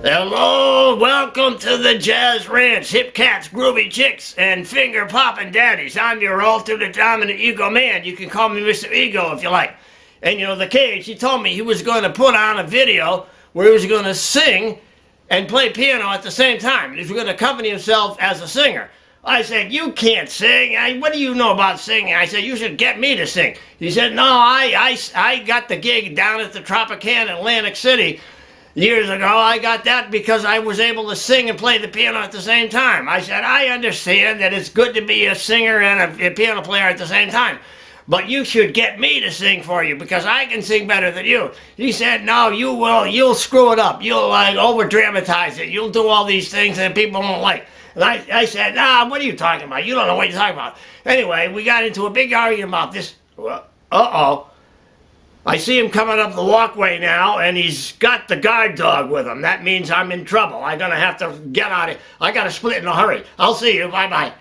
Hello, welcome to the Jazz Ranch, hip cats, groovy chicks, and finger popping daddies. I'm your ultimate dominant ego man. You can call me Mr. Ego if you like. And you know, the Cage, he told me he was going to put on a video where he was going to sing and play piano at the same time. He was going to accompany himself as a singer. I said, you can't sing. What do you know about singing? I said, you should get me to sing. He said, no, I got the gig down at the Tropicana in Atlantic City years ago. I got that because I was able to sing and play the piano at the same time. I said, I understand that it's good to be a singer and a piano player at the same time, but you should get me to sing for you because I can sing better than you. He said, no, you'll screw it up. You'll over dramatize it. You'll do all these things that people won't like. And I said, nah, what are you talking about? You don't know what you're talking about. Anyway, we got into a big argument about this. Uh-oh. I see him coming up the walkway now, and he's got the guard dog with him. That means I'm in trouble. I'm going to have to get out of here. I got to split in a hurry. I'll see you. Bye-bye.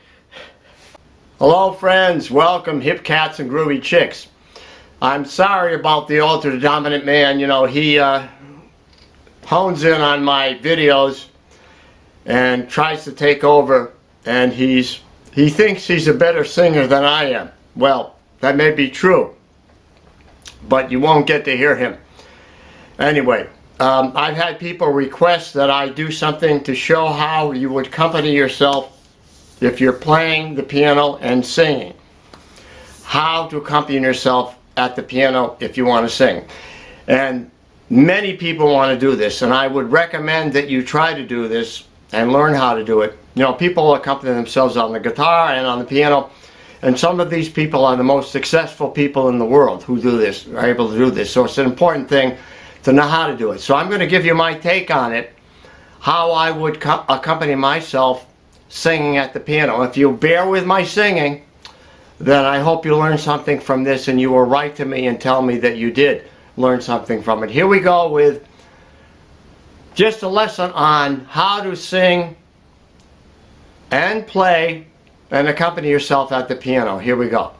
Hello, friends. Welcome, hip cats and groovy chicks. I'm sorry about the ultra dominant man. You know, he hones in on my videos and tries to take over, and he thinks he's a better singer than I am. Well, that may be true, but you won't get to hear him. Anyway, I've had people request that I do something to show how you would accompany yourself if you're playing the piano and singing. How to accompany yourself at the piano if you want to sing. And many people want to do this, and I would recommend that you try to do this and learn how to do it. You know, people accompany themselves on the guitar and on the piano, and some of these people are the most successful people in the world who do this, are able to do this. So it's an important thing to know how to do it. So I'm going to give you my take on it, how I would accompany myself singing at the piano. If you bear with my singing, then I hope you learn something from this and you will write to me and tell me that you did learn something from it. Here we go with just a lesson on how to sing and play and accompany yourself at the piano. Here we go.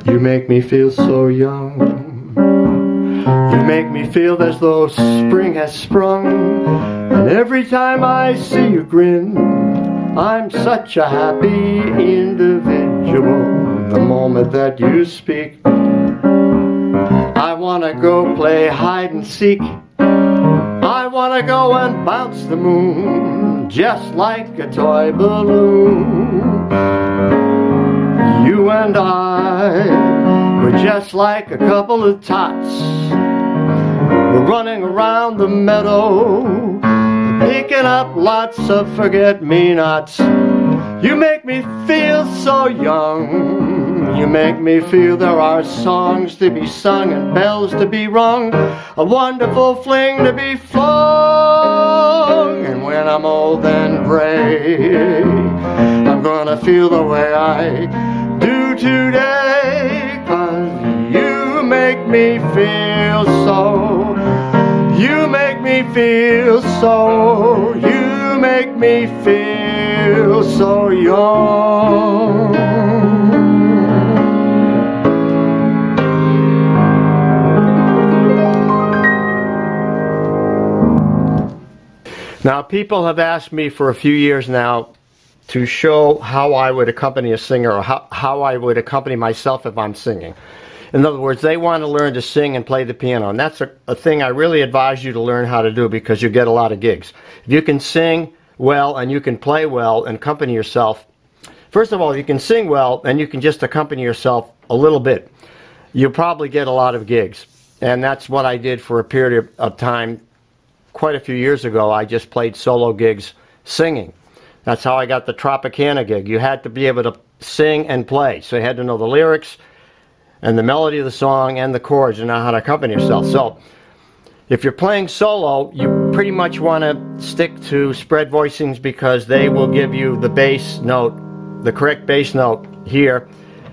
You make me feel so young. You make me feel as though spring has sprung. And every time I see you grin, I'm such a happy individual. The moment that you speak, I wanna go play hide and seek. I wanna go and bounce the moon just like a toy balloon. You and I were just like a couple of tots. We're running around the meadow, picking up lots of forget-me-nots. You make me feel so young. You make me feel there are songs to be sung and bells to be rung, a wonderful fling to be flung. And when I'm old and gray, I'm gonna feel the way I do today, 'cause you make me feel so. You make me feel so. You make me feel so young. Now, people have asked me for a few years now to show how I would accompany a singer, or how I would accompany myself if I'm singing. In other words, they want to learn to sing and play the piano, and that's a thing I really advise you to learn how to do because you get a lot of gigs. If you can sing well and you can play well and accompany yourself, first of all, if you can sing well and you can just accompany yourself a little bit, you'll probably get a lot of gigs. And that's what I did for a period of time. Quite a few years ago, I just played solo gigs singing. That's how I got the Tropicana gig. You had to be able to sing and play. So you had to know the lyrics and the melody of the song and the chords and know how to accompany yourself. So if you're playing solo, you pretty much want to stick to spread voicings because they will give you the bass note, the correct bass note here.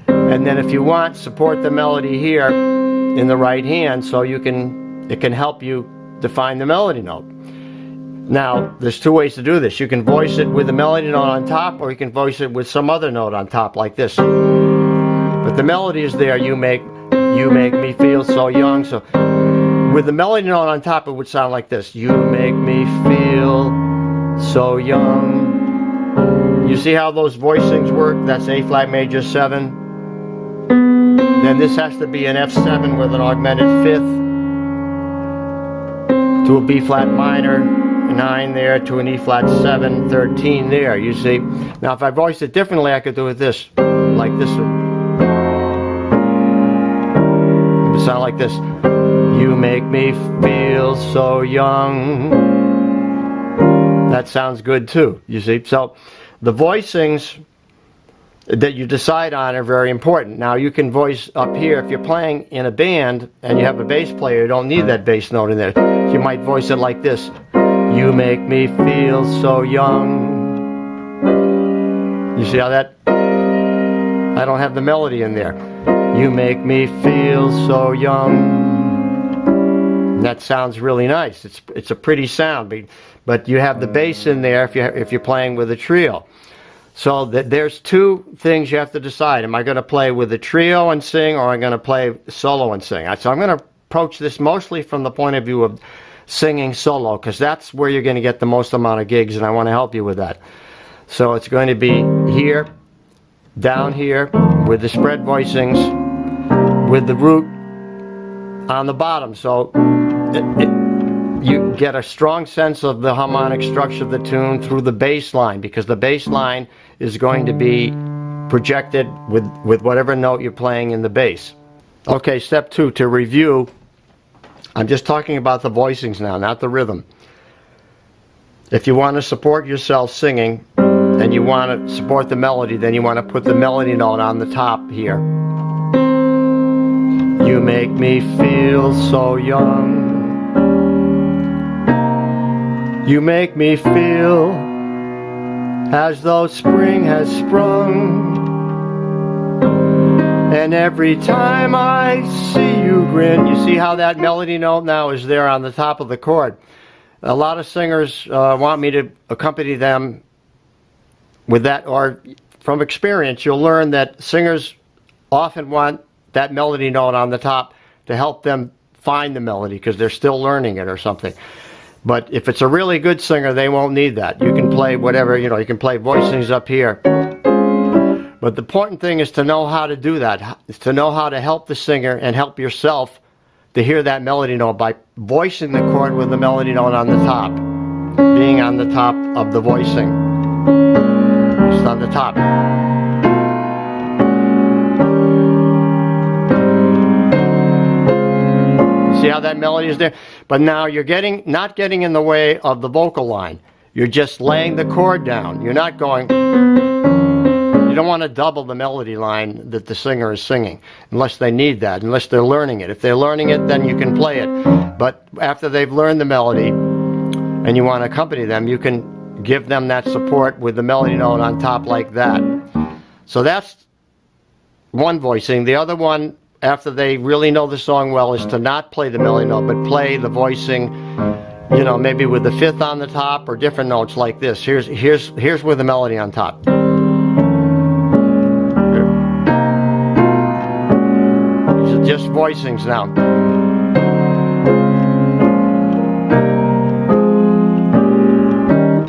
And then if you want, support the melody here in the right hand so it can help you define the melody note. Now, there's two ways to do this. You can voice it with the melody note on top, or you can voice it with some other note on top, like this. But the melody is there. You make me feel so young. So with the melody note on top, it would sound like this. You make me feel so young. You see how those voicings work? That's A flat major 7. Then this has to be an F7 with an augmented 5th to a B flat minor 9 there, to an E flat 7, 13 there, you see. Now if I voiced it differently, I could do it this, like this. It would sound like this. You make me feel so young. That sounds good too, you see. So the voicings that you decide on are very important. Now you can voice up here. If you're playing in a band and you have a bass player, you don't need that bass note in there. You might voice it like this. You make me feel so young. You see how that? I don't have the melody in there. You make me feel so young. That sounds really nice. It's a pretty sound, but you have the bass in there if you're playing with a trio. So there's two things you have to decide. Am I going to play with a trio and sing, or am I going to play solo and sing? So I'm going to approach this mostly from the point of view of singing solo, because that's where you're going to get the most amount of gigs, and I want to help you with that. So it's going to be here, down here, with the spread voicings, with the root on the bottom. So you get a strong sense of the harmonic structure of the tune through the bass line, because the bass line is going to be projected with whatever note you're playing in the bass. Okay, step 2, to review. I'm just talking about the voicings now, not the rhythm. If you want to support yourself singing and you want to support the melody, then you want to put the melody note on the top here. You make me feel so young. You make me feel as though spring has sprung. And every time I see you grin. You see how that melody note now is there on the top of the chord. A lot of singers want me to accompany them with that, or from experience you'll learn that singers often want that melody note on the top to help them find the melody, because they're still learning it or something. But if it's a really good singer, they won't need that. You can play whatever, you can play voicings up here. But the important thing is to know how to do that, is to know how to help the singer and help yourself to hear that melody note by voicing the chord with the melody note on the top, being on the top of the voicing, just on the top. See how that melody is there? But now you're not getting in the way of the vocal line. You're just laying the chord down. You're not going. You don't want to double the melody line that the singer is singing, unless they need that, unless they're learning it. If they're learning it, then you can play it. But after they've learned the melody and you want to accompany them, you can give them that support with the melody note on top like that. So that's one voicing. The other one, after they really know the song well, is to not play the melody note, but play the voicing, maybe with the 5th on the top or different notes like this. Here's with the melody on top. These are just voicings now.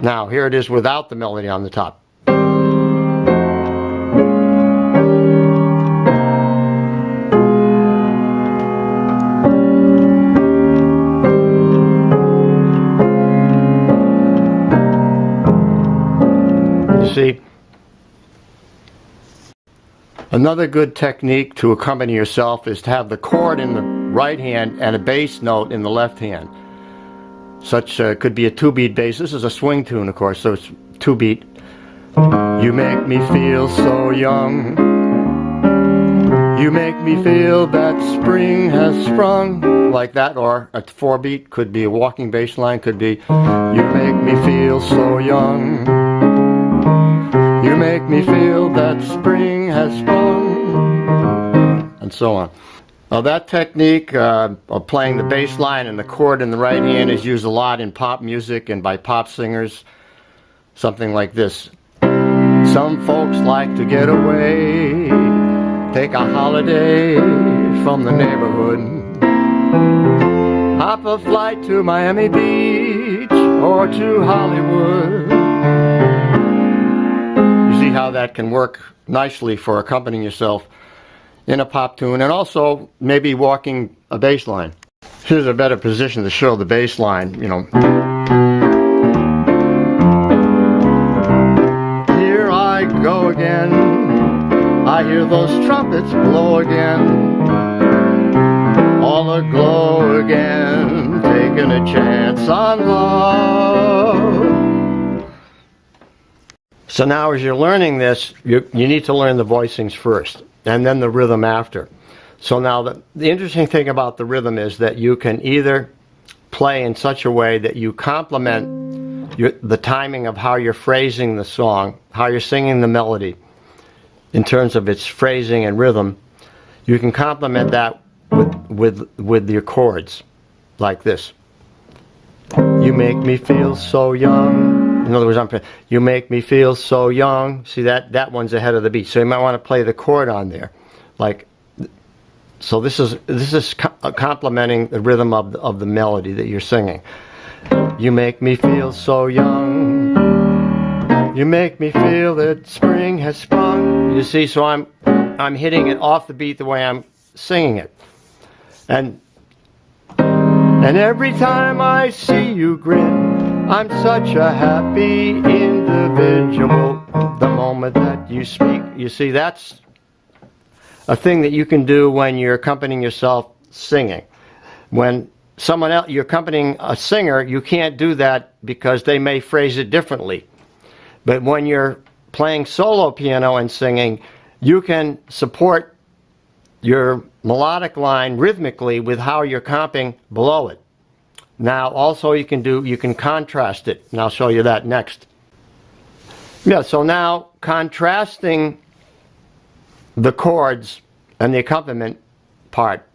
Now here it is without the melody on the top. See, another good technique to accompany yourself is to have the chord in the right hand and a bass note in the left hand. Such could be a 2-beat bass. This is a swing tune, of course, so it's 2-beat. You make me feel so young. You make me feel that spring has sprung. Like that, or a 4-beat, could be a walking bass line, could be you make me feel so young. You make me feel that spring has sprung, and so on. Well, that technique of playing the bass line and the chord in the right hand is used a lot in pop music and by pop singers. Something like this. Some folks like to get away, take a holiday from the neighborhood, hop a flight to Miami Beach or to Hollywood. You see how that can work nicely for accompanying yourself in a pop tune, and also maybe walking a bass line. Here's a better position to show the bass line, you know. Here I go again, I hear those trumpets blow again, all aglow again, taking a chance on love. So now as you're learning this, you need to learn the voicings first, and then the rhythm after. So now the interesting thing about the rhythm is that you can either play in such a way that you complement the timing of how you're phrasing the song, how you're singing the melody in terms of its phrasing and rhythm. You can complement that with your chords, like this. You make me feel so young. In other words, you make me feel so young. See, that one's ahead of the beat. So you might want to play the chord on there, like. So this is complementing the rhythm of the melody that you're singing. You make me feel so young. You make me feel that spring has sprung. You see, so I'm hitting it off the beat the way I'm singing it, and every time I see you grin, I'm such a happy individual. The moment that you speak, you see, that's a thing that you can do when you're accompanying yourself singing. When someone else, you're accompanying a singer, you can't do that because they may phrase it differently. But when you're playing solo piano and singing, you can support your melodic line rhythmically with how you're comping below it. Now also you can contrast it, and I'll show you that next. Yeah, so now contrasting the chords and the accompaniment part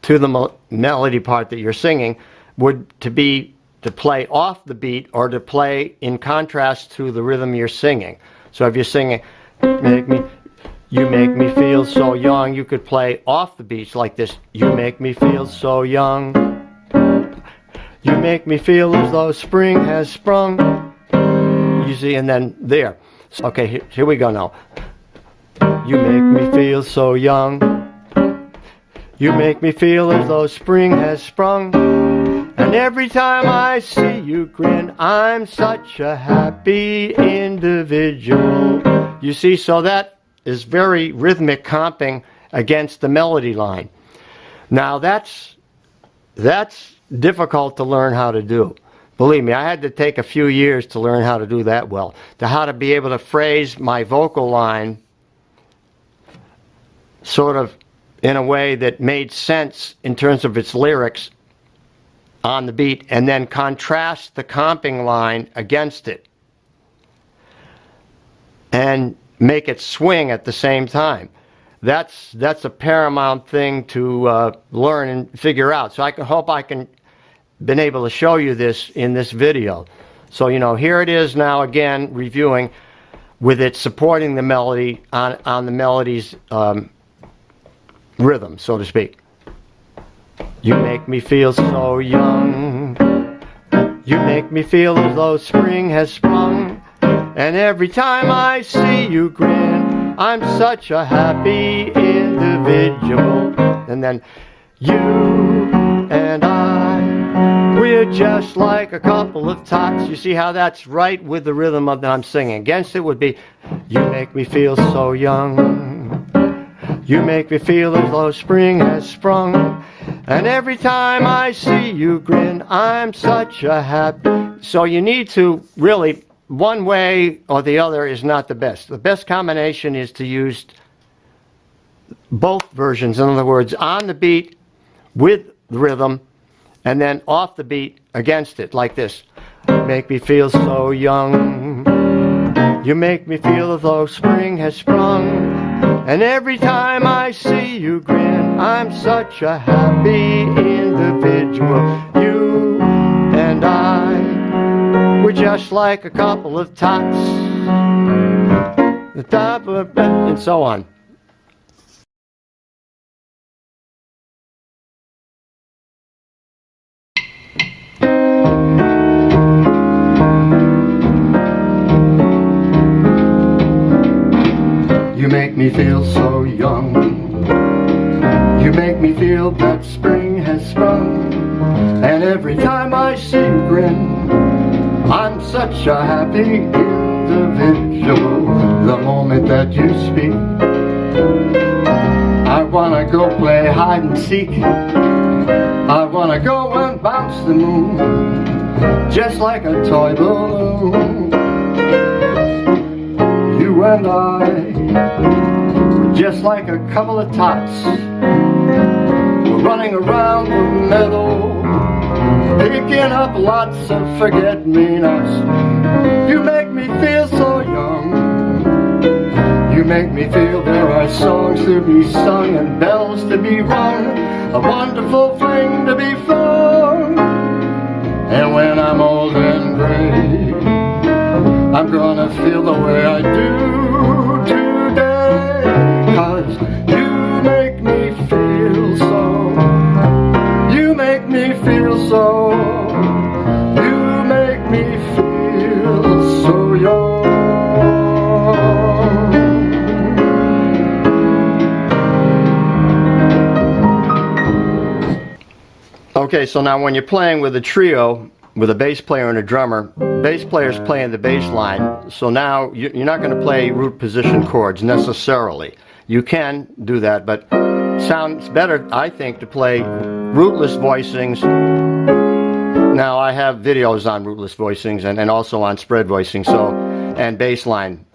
to the melody part that you're singing would to play off the beat or to play in contrast to the rhythm you're singing. So if you're singing, you make me feel so young, you could play off the beats like this. You make me feel so young. You make me feel as though spring has sprung. You see, and then there. Okay, here we go now. You make me feel so young. You make me feel as though spring has sprung. And every time I see you grin, I'm such a happy individual. You see, so that is very rhythmic comping against the melody line. Now that's difficult to learn how to do. Believe me, I had to take a few years to learn how to do that well. To how to be able to phrase my vocal line sort of in a way that made sense in terms of its lyrics on the beat, and then contrast the comping line against it and make it swing at the same time. That's a paramount thing to learn and figure out. So I hope I can been able to show you this in this video. So here it is now again reviewing with it supporting the melody on the melody's rhythm, so to speak. You make me feel so young. You make me feel as though spring has sprung. And every time I see you grin, I'm such a happy individual. And then you and I, we're just like a couple of tots. You see how that's right with the rhythm of that I'm singing. Against it would be, you make me feel so young. You make me feel as though spring has sprung. And every time I see you grin, I'm such a happy. So you need to really, one way or the other is not the best. The best combination is to use both versions. In other words, on the beat with the rhythm, and then off the beat against it, like this. Make me feel so young. You make me feel as though spring has sprung. And every time I see you grin, I'm such a happy individual. You and I, we're just like a couple of tots, the top of, and so on. You make me feel so young. You make me feel that spring has sprung. And every time I see you grin, I'm such a happy individual. The moment that you speak, I wanna go play hide and seek. I wanna go and bounce the moon, just like a toy balloon. You and I, we're just like a couple of tots. We're running around the meadow, picking up lots of forget-me-nots. You make me feel so young. You make me feel there are songs to be sung and bells to be rung, a wonderful thing to be flung. And when I'm old and gray, I'm gonna feel the way I do today. 'Cause you make me feel so. You make me feel so. You make me feel so young. Okay, so now when you're playing with a trio, with a bass player and a drummer, bass player's playing the bass line, so now you're not going to play root position chords necessarily. You can do that, but sounds better, I think, to play rootless voicings. Now I have videos on rootless voicings and also on spread voicing, so, and bass line,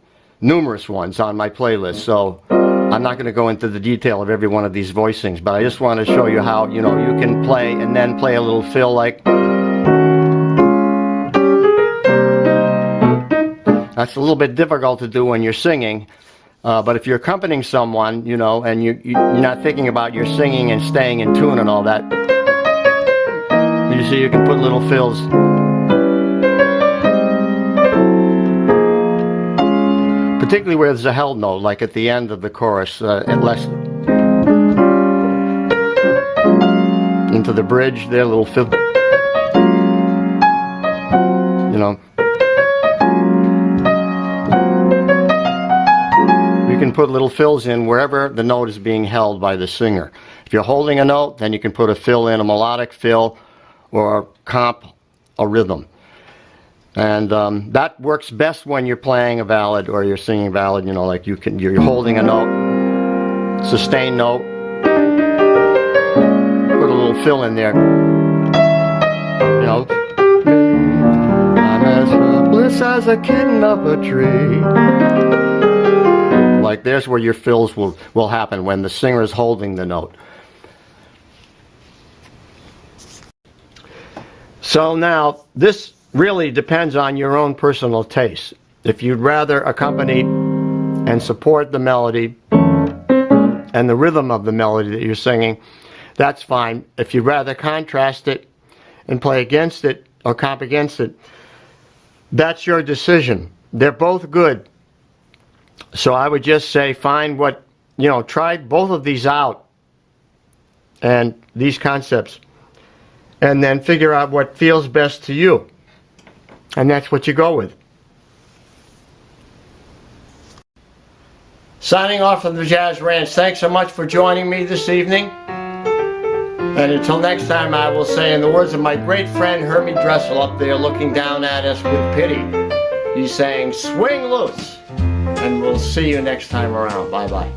numerous ones on my playlist, so I'm not going to go into the detail of every one of these voicings, but I just want to show you how, you know, you can play and then play a little fill like. That's a little bit difficult to do when you're singing, but if you're accompanying someone, you know, and you're not thinking about your singing and staying in tune and all that, you see you can put little fills. Particularly where there's a held note, like at the end of the chorus, less into the bridge, there, little fill, you know. You can put little fills in wherever the note is being held by the singer. If you're holding a note, then you can put a fill in, a melodic fill, or a comp, a rhythm. And that works best when you're playing a ballad or you're singing a ballad, you know, like you're holding a note, sustained note, put a little fill in there, you know. I'm as helpless as a kitten up a tree. Like there's where your fills will happen when the singer is holding the note. So now this really depends on your own personal taste. If you'd rather accompany and support the melody and the rhythm of the melody that you're singing, that's fine. If you'd rather contrast it and play against it or comp against it, that's your decision. They're both good. So I would just say find what, you know, try both of these out and these concepts, and then figure out what feels best to you. And that's what you go with. Signing off from the Jazz Ranch. Thanks so much for joining me this evening. And until next time, I will say, in the words of my great friend Hermie Dressel up there looking down at us with pity, he's saying, swing loose. And we'll see you next time around. Bye-bye.